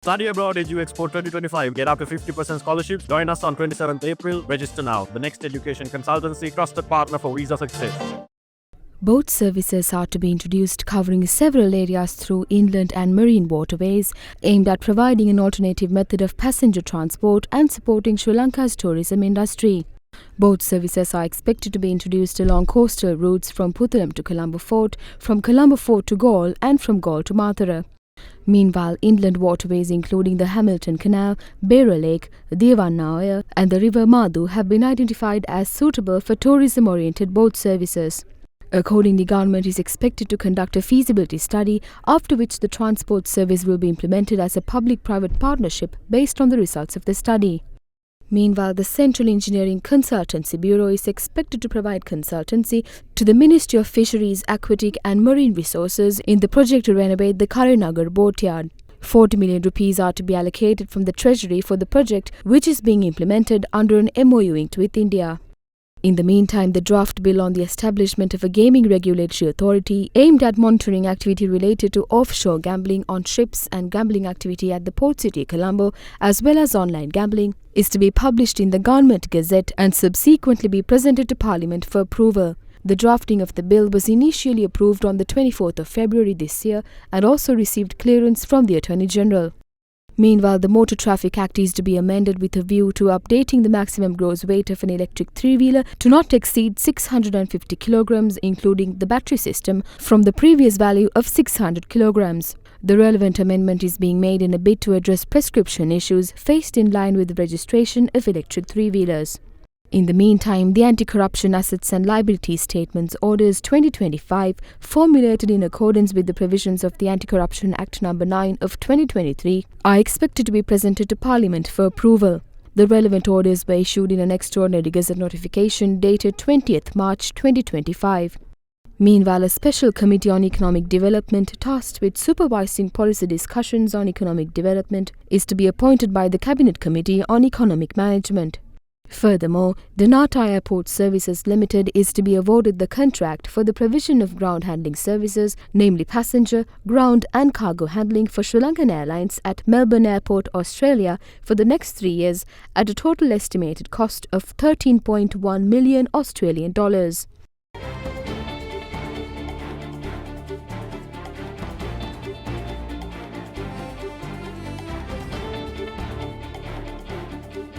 Study Abroad Edu Expo 2025. Get up to 50% scholarships. Join us on 27th April. Register now. The Next Education Consultancy, trusted partner for visa success. Boat services are to be introduced covering several areas through inland and marine waterways, aimed at providing an alternative method of passenger transport and supporting Sri Lanka's tourism industry. Boat services are expected to be introduced along coastal routes from Puttalam to Colombo Fort, from Colombo Fort to Galle, and from Galle to Mathura. Meanwhile, inland waterways including the Hamilton Canal, Beira Lake, Devanaya and the River Madhu have been identified as suitable for tourism-oriented boat services. Accordingly, government is expected to conduct a feasibility study, after which the transport service will be implemented as a public-private partnership based on the results of the study. Meanwhile, the Central Engineering Consultancy Bureau is expected to provide consultancy to the Ministry of Fisheries, Aquatic and Marine Resources in the project to renovate the Karanagar boatyard. 40 million rupees are to be allocated from the Treasury for the project, which is being implemented under an MOU inked with India. In the meantime, the draft bill on the establishment of a gaming regulatory authority aimed at monitoring activity related to offshore gambling on ships and gambling activity at the port city Colombo, as well as online gambling, is to be published in the Government Gazette and subsequently be presented to Parliament for approval. The drafting of the bill was initially approved on the 24th of February this year and also received clearance from the Attorney General. Meanwhile, the Motor Traffic Act is to be amended with a view to updating the maximum gross weight of an electric three-wheeler to not exceed 650 kilograms, including the battery system, from the previous value of 600 kilograms. The relevant amendment is being made in a bid to address prescription issues faced in line with the registration of electric three-wheelers. In the meantime, the Anti-Corruption Assets and Liabilities Statements Orders 2025, formulated in accordance with the provisions of the Anti-Corruption Act No. 9 of 2023, are expected to be presented to Parliament for approval. The relevant orders were issued in an extraordinary Gazette notification dated 20th March 2025. Meanwhile, a special committee on economic development tasked with supervising policy discussions on economic development is to be appointed by the Cabinet Committee on Economic Management. Furthermore, Derana Airport Services Limited is to be awarded the contract for the provision of ground handling services, namely passenger, ground and cargo handling for Sri Lankan Airlines at Melbourne Airport, Australia for the next 3 years at a total estimated cost of $13.1 million.